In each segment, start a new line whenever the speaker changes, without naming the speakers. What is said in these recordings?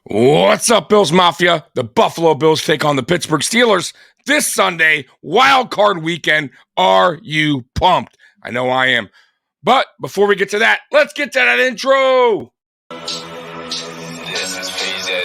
What's up, Bills Mafia? The Buffalo Bills take on the Pittsburgh Steelers this Sunday, wild card weekend. Are you pumped? I know I am. But before we get to that, let's get to that intro.
This is PZ Music.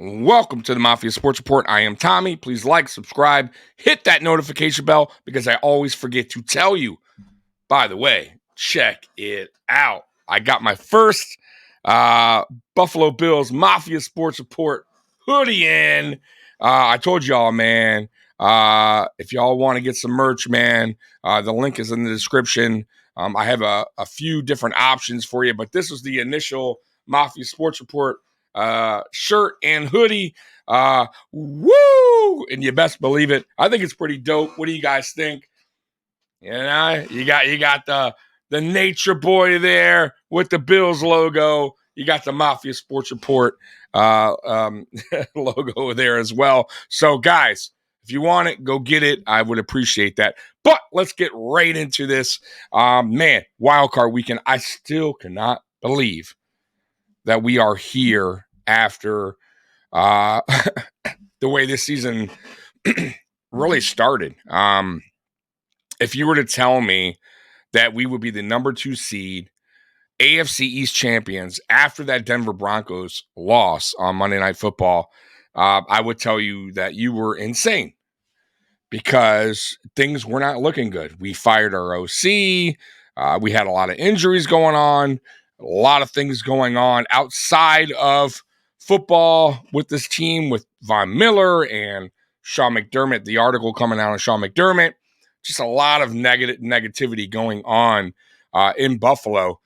Welcome to the Mafia Sports Report. I am Tommy. Please like, subscribe, hit that notification bell because I always forget to tell you. By the way, check it out. I got my first Buffalo Bills Mafia Sports Report hoodie in. I told y'all, man, if y'all want to get some merch, man, the link is in the description. I have a few different options for you, but this was the initial Mafia Sports Report shirt and hoodie. Woo! And you best believe it. I think it's pretty dope. What do you guys think? You know, you got the Nature Boy there with the Bills logo. You got the Mafia Sports Report logo there as well. So, guys, if you want it, go get it. I would appreciate that. But let's get right into this. Man, wild card weekend. I still cannot believe that we are here after the way this season really started. If you were to tell me that we would be the number 2 seed, AFC East champions after that Denver Broncos loss on Monday Night Football, I would tell you that you were insane because things were not looking good. We fired our OC. We had a lot of injuries going on, a lot of things going on outside of football with this team, with Von Miller and Sean McDermott, the article coming out on Sean McDermott. Just a lot of negativity going on in Buffalo.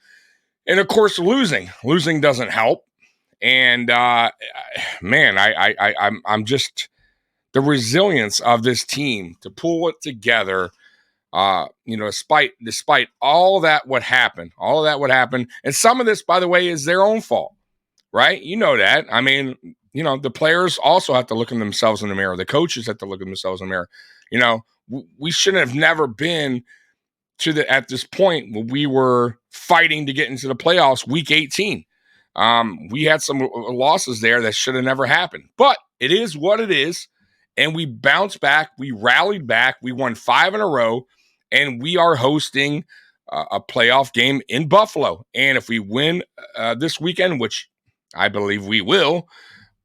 And, of course, losing. Losing doesn't help. And, man, I'm just – the resilience of this team to pull it together, despite all that would happen. And some of this, by the way, is their own fault, right? You know that. I mean, the players also have to look at themselves in the mirror. The coaches have to look at themselves in the mirror. We shouldn't have never been at this point when we were fighting to get into the playoffs week 18. We had some losses there that should have never happened, but it is what it is. And we bounced back. We rallied back. We won 5 in a row, and we are hosting a playoff game in Buffalo. And if we win this weekend, which I believe we will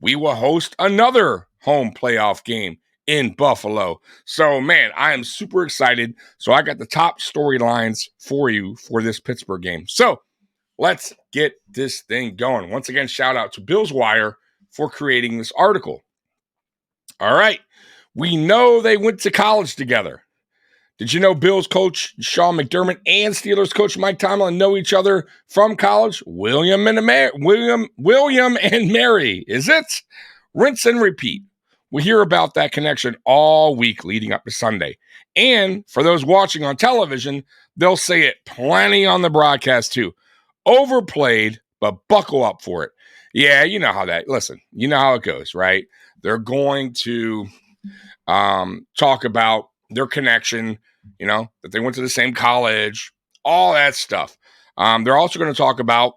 host another home playoff game in Buffalo. So, man, I am super excited. So I got the top storylines for you for this Pittsburgh game. So let's get this thing going. Once again, shout out to Bills Wire for creating this article. All right. We know they went to college together. Did you know Bills coach Sean McDermott and Steelers coach Mike Tomlin know each other from college? William and Mary. Is it? Rinse and repeat. We hear about that connection all week leading up to Sunday. And for those watching on television, they'll say it plenty on the broadcast too. Overplayed, but buckle up for it. Yeah, you know how it goes, right? They're going to talk about their connection, that they went to the same college, all that stuff. They're also going to talk about,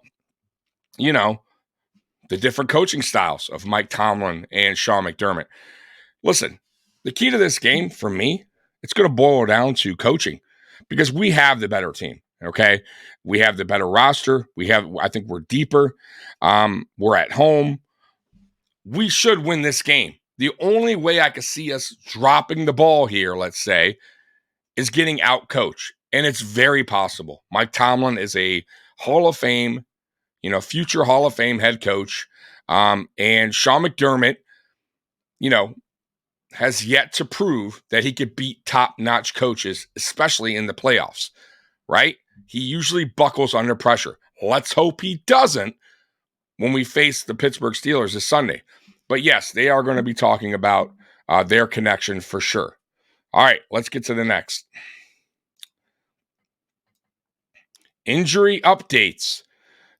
the different coaching styles of Mike Tomlin and Sean McDermott. Listen, the key to this game for me, it's going to boil down to coaching because we have the better team, okay? We have the better roster. I think we're deeper. We're at home. We should win this game. The only way I could see us dropping the ball here, let's say, is getting out coached. And it's very possible. Mike Tomlin is a Hall of Fame, future Hall of Fame head coach. And Sean McDermott, has yet to prove that he could beat top-notch coaches, especially in the playoffs, right? He usually buckles under pressure. Let's hope he doesn't when we face the Pittsburgh Steelers this Sunday. But yes, they are going to be talking about their connection for sure. All right, let's get to the next. Injury updates.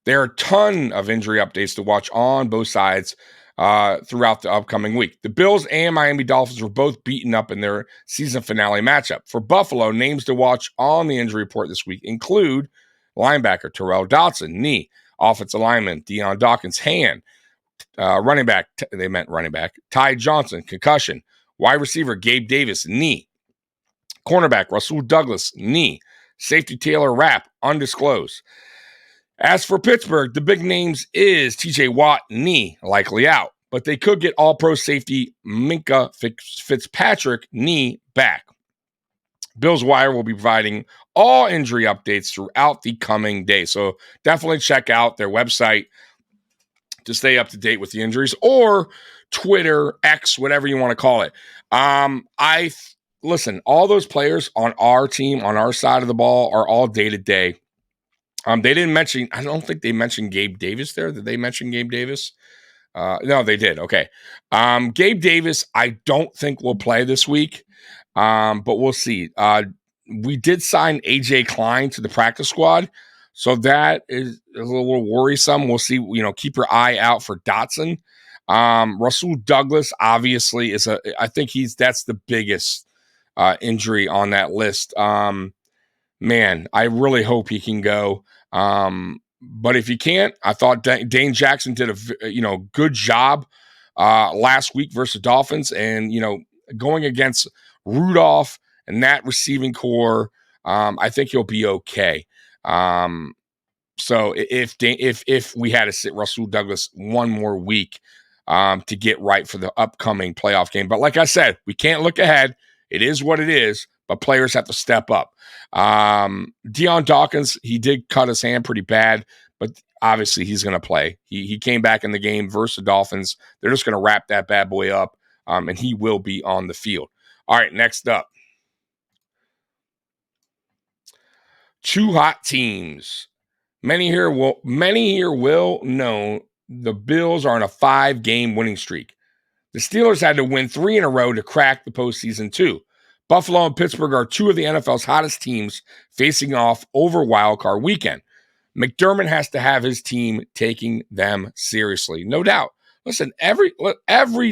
There are a ton of injury updates to watch on both sides throughout the upcoming week. The Bills and Miami Dolphins were both beaten up in their season finale matchup. For Buffalo, names to watch on the injury report this week include linebacker Terrell Dodson, knee, offensive lineman Deion Dawkins, hand, running back, Ty Johnson, concussion, wide receiver Gabe Davis, knee, cornerback Rasul Douglas, knee, safety Taylor Rapp, undisclosed. As for Pittsburgh, the big names is TJ Watt, knee, likely out. But they could get all-pro safety Minkah Fitzpatrick, knee, back. Bills Wire will be providing all injury updates throughout the coming day. So definitely check out their website to stay up to date with the injuries, or Twitter, X, whatever you want to call it. Listen, all those players on our team, on our side of the ball, are all day-to-day. They didn't mention, I don't think they mentioned Gabe Davis there. Did they mention Gabe Davis? No, they did. Okay. Gabe Davis, I don't think will play this week, but we'll see. We did sign AJ Klein to the practice squad, so that is a little worrisome. We'll see. Keep your eye out for Dotson. Rasul Douglas, obviously, I think that's the biggest injury on that list. Man, I really hope he can go. But if he can't, I thought Dane Jackson did a good job last week versus Dolphins, and going against Rudolph and that receiving core, I think he'll be okay. So if we had to sit Rasul Douglas one more week to get right for the upcoming playoff game, but like I said, we can't look ahead. It is what it is. But players have to step up. Deion Dawkins, he did cut his hand pretty bad, but obviously he's going to play. He came back in the game versus the Dolphins. They're just going to wrap that bad boy up, and he will be on the field. All right, next up. Two hot teams. Many here will know the Bills are on a 5-game winning streak. The Steelers had to win 3 in a row to crack the postseason too. Buffalo and Pittsburgh are 2 of the NFL's hottest teams facing off over Wild Card Weekend. McDermott has to have his team taking them seriously, no doubt. Listen, every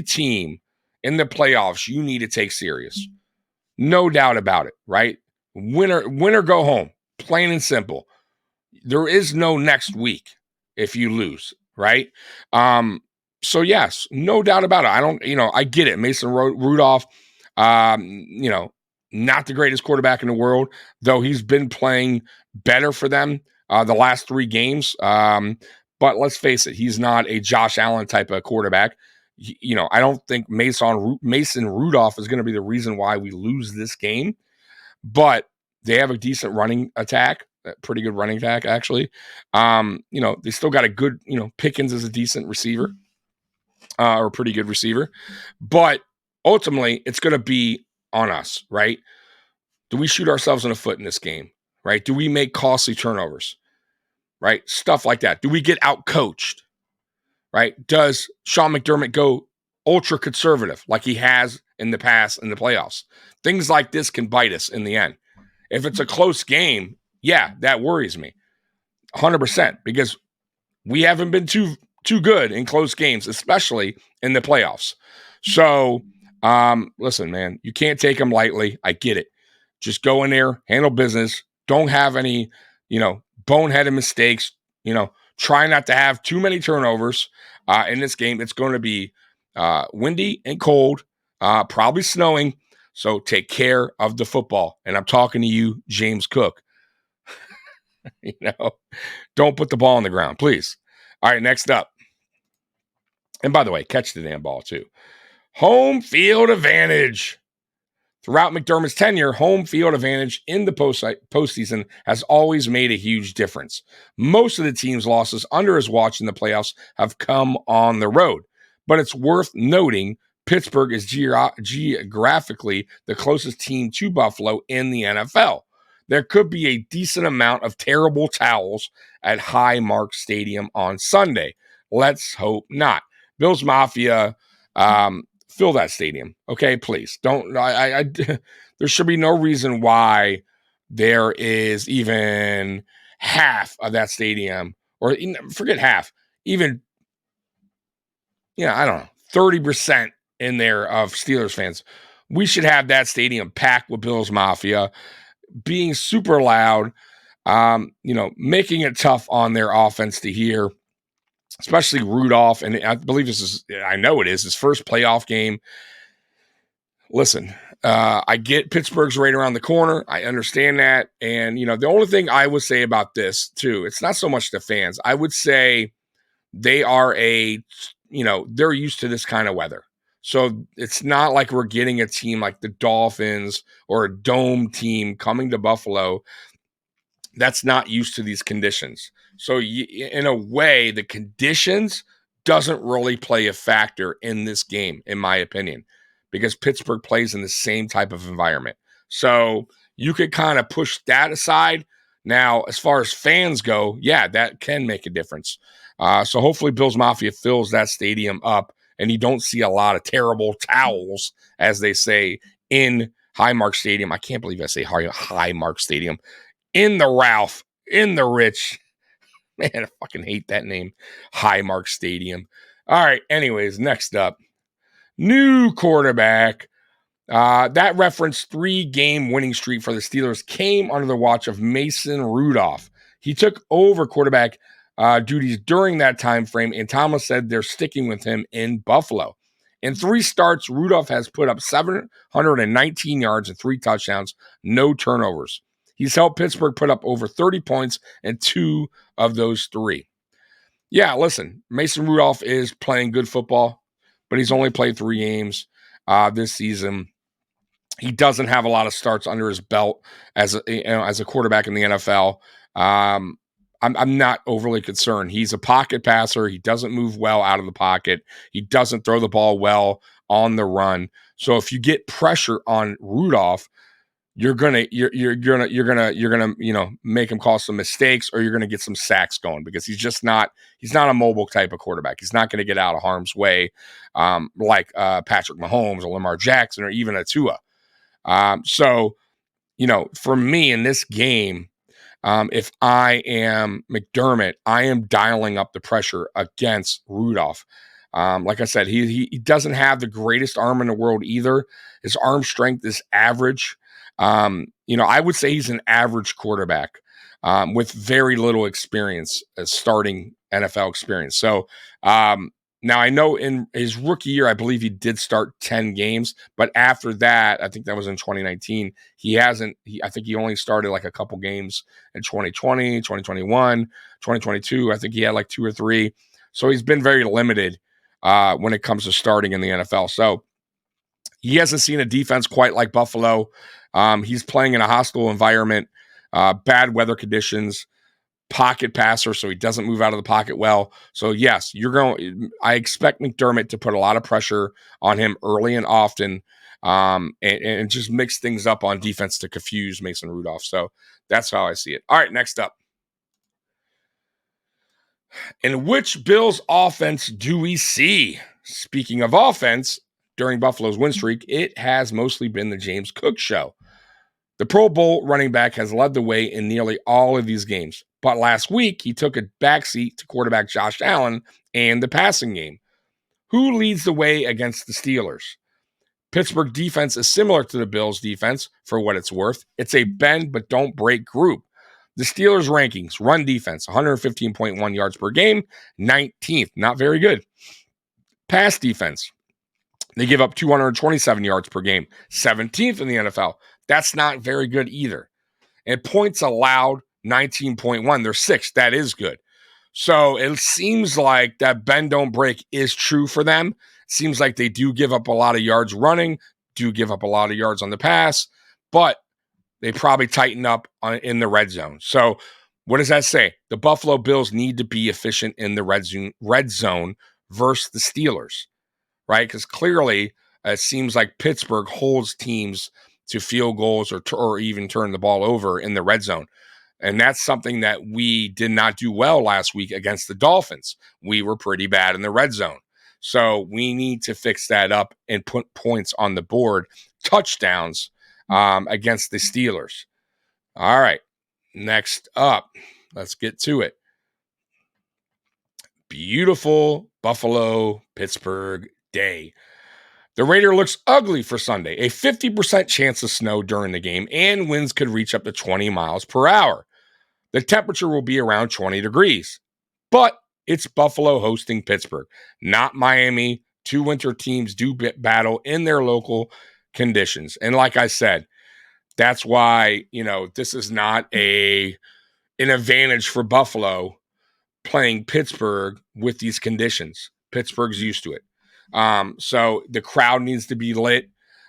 team in the playoffs you need to take serious, no doubt about it. Right? Win or go home, plain and simple. There is no next week if you lose, right? So yes, no doubt about it. I get it. Mason Rudolph. Not the greatest quarterback in the world, though he's been playing better for them the last 3 games. But let's face it, he's not a Josh Allen type of quarterback. I don't think Mason Rudolph is going to be the reason why we lose this game, but they have a decent running attack, a pretty good running attack, actually. They still got a good, Pickens is a decent receiver, or a pretty good receiver, but ultimately it's going to be on us, right? Do we shoot ourselves in the foot in this game, right? Do we make costly turnovers, right? Stuff like that. Do we get out-coached, right? Does Sean McDermott go ultra conservative like he has in the past in the playoffs? Things like this can bite us in the end. If it's a close game, yeah, that worries me 100%, because we haven't been too good in close games, especially in the playoffs. So, listen, man, you can't take them lightly. I get it. Just go in there, handle business. Don't have any, boneheaded mistakes. Try not to have too many turnovers in this game. It's going to be windy and cold, probably snowing. So take care of the football. And I'm talking to you, James Cook. Don't put the ball on the ground, please. All right, next up. And by the way, catch the damn ball too. Home field advantage. Throughout McDermott's tenure, home field advantage in the postseason has always made a huge difference. Most of the team's losses under his watch in the playoffs have come on the road. But it's worth noting Pittsburgh is geographically the closest team to Buffalo in the NFL. There could be a decent amount of terrible towels at Highmark Stadium on Sunday. Let's hope not. Bills Mafia, fill that stadium, okay? Please don't. There should be no reason why there is even half of that stadium, or forget half, even I don't know, 30% in there of Steelers fans. We should have that stadium packed with Bills Mafia, being super loud, making it tough on their offense to hear, especially Rudolph. And I believe I know it is his first playoff game. Listen, I get Pittsburgh's right around the corner. I understand that. And, the only thing I would say about this, too, it's not so much the fans. I would say they are they're used to this kind of weather. So it's not like we're getting a team like the Dolphins or a dome team coming to Buffalo that's not used to these conditions. So in a way, the conditions doesn't really play a factor in this game, in my opinion, because Pittsburgh plays in the same type of environment. So you could kind of push that aside. Now, as far as fans go, yeah, that can make a difference. So hopefully Bills Mafia fills that stadium up and you don't see a lot of terrible towels, as they say, in Highmark Stadium. I can't believe I say Highmark Stadium. In the Ralph, in the Rich. Man, I fucking hate that name. Highmark Stadium. All right, anyways, next up. New quarterback. That referenced 3-game winning streak for the Steelers came under the watch of Mason Rudolph. He took over quarterback duties during that time frame, and Thomas said they're sticking with him in Buffalo. In 3 starts, Rudolph has put up 719 yards and 3 touchdowns, no turnovers. He's helped Pittsburgh put up over 30 points in 2 of those 3. Yeah, listen, Mason Rudolph is playing good football, but he's only played 3 games this season. He doesn't have a lot of starts under his belt as a quarterback in the NFL. I'm not overly concerned. He's a pocket passer. He doesn't move well out of the pocket. He doesn't throw the ball well on the run. So if you get pressure on Rudolph, you're gonna make him call some mistakes, or you're gonna get some sacks going, because he's not a mobile type of quarterback. He's not gonna get out of harm's way like Patrick Mahomes or Lamar Jackson or even a Tua. So for me in this game, if I am McDermott, I am dialing up the pressure against Rudolph. Like I said, he doesn't have the greatest arm in the world either. His arm strength is average. I would say he's an average quarterback with very little experience, starting NFL experience. So now I know in his rookie year, I believe he did start 10 games, but after that, I think that was in 2019. I think he only started like a couple games in 2020, 2021, 2022. I think he had like 2 or 3. So he's been very limited when it comes to starting in the NFL. So he hasn't seen a defense quite like Buffalo. He's playing in a hostile environment, bad weather conditions, pocket passer, so he doesn't move out of the pocket well. So yes, I expect McDermott to put a lot of pressure on him early and often, and just mix things up on defense to confuse Mason Rudolph. So that's how I see it. All right, next up. In which Bills offense do we see? Speaking of offense, during Buffalo's win streak, it has mostly been the James Cook show. The Pro Bowl running back has led the way in nearly all of these games. But last week, he took a backseat to quarterback Josh Allen and the passing game. Who leads the way against the Steelers? Pittsburgh defense is similar to the Bills defense, for what it's worth. It's a bend but don't break group. The Steelers' rankings: run defense, 115.1 yards per game, 19th, not very good. Pass defense, they give up 227 yards per game, 17th in the NFL. That's not very good either. And points allowed, 19.1. They're 6th. That is good. So it seems like that bend don't break is true for them. It seems like they do give up a lot of yards running, do give up a lot of yards on the pass, but they probably tighten up in the red zone. So what does that say? The Buffalo Bills need to be efficient in the red zone versus the Steelers, right? Because clearly it seems like Pittsburgh holds teams to field goals or even turn the ball over in the red zone. And that's something that we did not do well last week against the Dolphins. We were pretty bad in the red zone. So we need to fix that up and put points on the board, touchdowns against the Steelers. All right, next up, let's get to it. Beautiful Buffalo, Pittsburgh day. The radar looks ugly for Sunday. A 50% chance of snow during the game, and winds could reach up to 20 miles per hour. The temperature will be around 20 degrees. But it's Buffalo hosting Pittsburgh, not Miami. Two winter teams do battle in their local conditions. And like I said, that's why, this is not an advantage for Buffalo playing Pittsburgh with these conditions. Pittsburgh's used to it. So the crowd needs to be lit.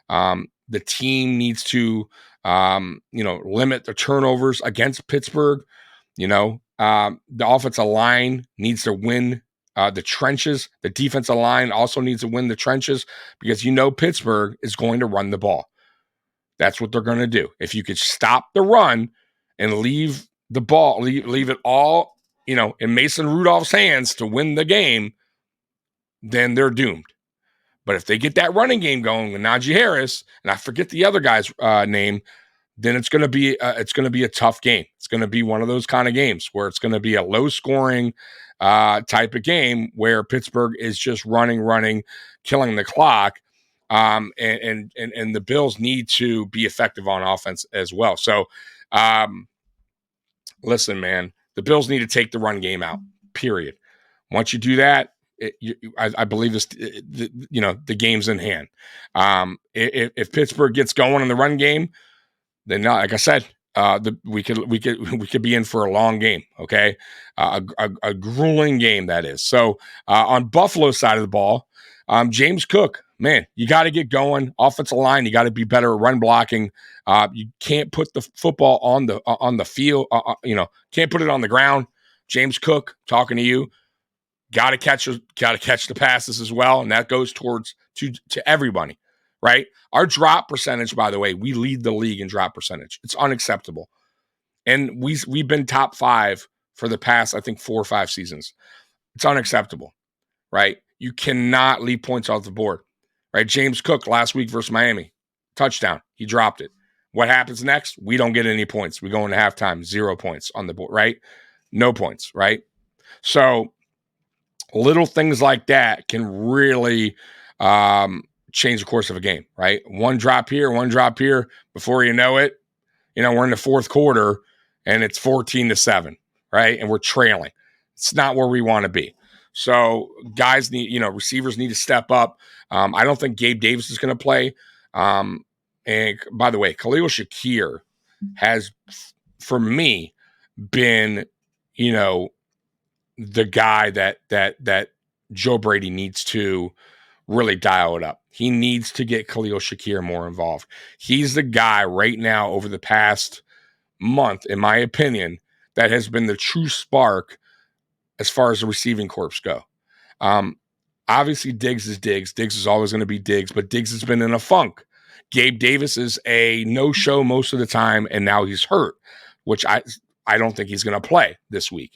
The team needs to, limit the turnovers against Pittsburgh. The offensive line needs to win the trenches. The defensive line also needs to win the trenches because Pittsburgh is going to run the ball. That's what they're going to do. If you could stop the run and leave the ball, leave it all, in Mason Rudolph's hands to win the game, then they're doomed. But if they get that running game going with Najee Harris, and I forget the other guy's name, then it's going to be a tough game. It's going to be one of those kind of games where it's going to be a low scoring type of game where Pittsburgh is just running, killing the clock. And the Bills need to be effective on offense as well. So, listen, man, the Bills need to take the run game out, period. Once you do that, I believe the game's in hand. If Pittsburgh gets going in the run game, then like I said, we could be in for a long game. Okay, a grueling game that is. So on Buffalo's side of the ball, James Cook, man, you got to get going. Offensive line, you got to be better at run blocking. You can't put the football on the field. Can't put it on the ground. James Cook, talking to you. Got to catch the passes as well, and that goes towards to everybody, right? Our drop percentage, by the way, we lead the league in drop percentage. It's unacceptable, and we've been top 5 for the past, I think, 4 or 5 seasons. It's unacceptable, right? You cannot leave points off the board, right? James Cook last week versus Miami, touchdown, he dropped it. What happens next? We don't get any points. We go into halftime, 0 points on the board, right? No points, right? So little things like that can really change the course of a game, right? One drop here. Before you know it, we're in the fourth quarter and it's 14-7, right? And we're trailing. It's not where we want to be. So guys receivers need to step up. I don't think Gabe Davis is going to play. And by the way, Khalil Shakir has, for me, been, the guy that Joe Brady needs to really dial it up. He needs to get Khalil Shakir more involved. He's the guy right now over the past month, in my opinion, that has been the true spark as far as the receiving corps go. Obviously, Diggs is Diggs. Diggs is always going to be Diggs, but Diggs has been in a funk. Gabe Davis is a no-show most of the time, and now he's hurt, which I don't think he's going to play this week.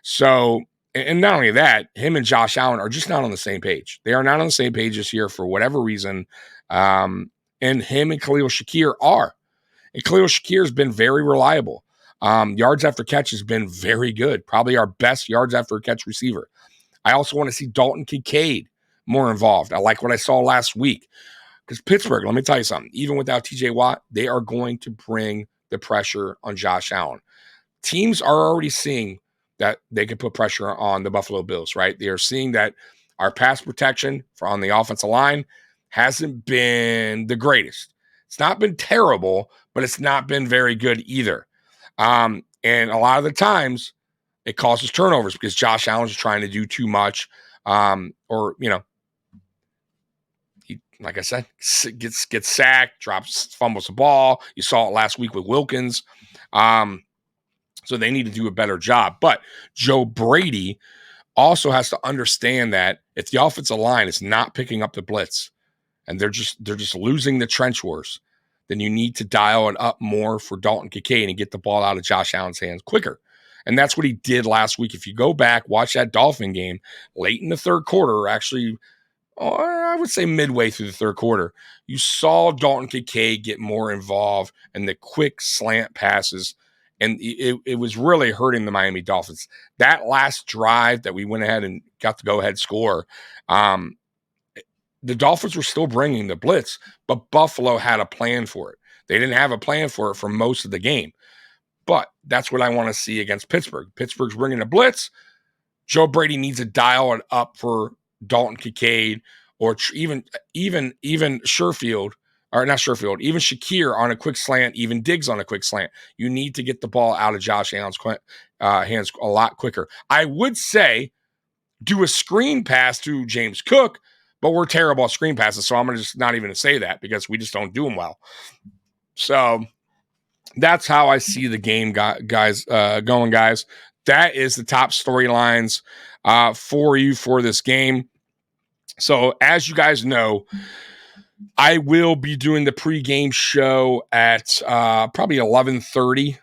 So, and not only that, him and Josh Allen are just not on the same page. They are not on the same page this year for whatever reason. And him and Khalil Shakir are. And Khalil Shakir has been very reliable. Yards after catch has been very good. Probably our best yards after catch receiver. I also want to see Dalton Kincaid more involved. I like what I saw last week. Because Pittsburgh, let me tell you something, even without TJ Watt, they are going to bring the pressure on Josh Allen. Teams are already seeing that they can put pressure on the Buffalo Bills, right? They are seeing that our pass protection on the offensive line hasn't been the greatest. It's not been terrible, but it's not been very good either. And a lot of the times it causes turnovers because Josh Allen's trying to do too much. He, like I said, gets sacked, fumbles the ball. You saw it last week with Wilkins. So they need to do a better job. But Joe Brady also has to understand that if the offensive line is not picking up the blitz and they're just losing the trench wars, then you need to dial it up more for Dalton Kincaid and get the ball out of Josh Allen's hands quicker. And that's what he did last week. If you go back, watch that Dolphin game late in the third quarter, actually, I would say midway through the third quarter, you saw Dalton Kincaid get more involved in the quick slant passes, and it was really hurting the Miami Dolphins. That last drive that we went ahead and got the go-ahead score, the Dolphins were still bringing the blitz, but Buffalo had a plan for it. They didn't have a plan for it for most of the game. But that's what I want to see against Pittsburgh. Pittsburgh's bringing a blitz. Joe Brady needs to dial it up for Dalton Kincaid or even Sherfield, or not Sherfield, even Shakir on a quick slant, even Diggs on a quick slant. You need to get the ball out of Josh Allen's hands a lot quicker. I would say do a screen pass to James Cook, but we're terrible at screen passes, so I'm going to just not even say that because we just don't do them well. So that's how I see the game, guys, going, guys. That is the top storylines for you for this game. So as you guys know, I will be doing the pregame show at probably 11:30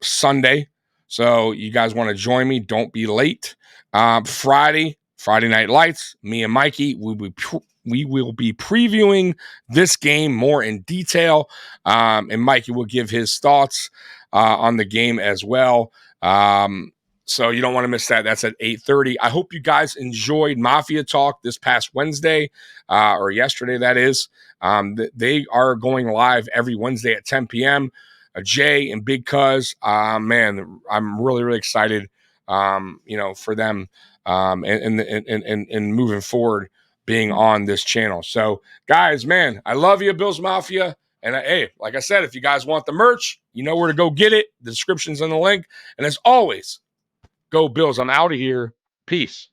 Sunday. So you guys want to join me, don't be late. Friday Night Lights, me and Mikey, we will be previewing this game more in detail. And Mikey will give his thoughts on the game as well. So you don't want to miss that. That's at 8:30. I hope you guys enjoyed Mafia Talk this past Wednesday, or yesterday, that is. They are going live every Wednesday at 10 p.m. Jay and Big Cuz, man, I'm really, really excited, for them and moving forward being on this channel. So, guys, man, I love you, Bills Mafia. And hey, like I said, if you guys want the merch, you know where to go get it. The description's in the link. And as always, go Bills. I'm out of here. Peace.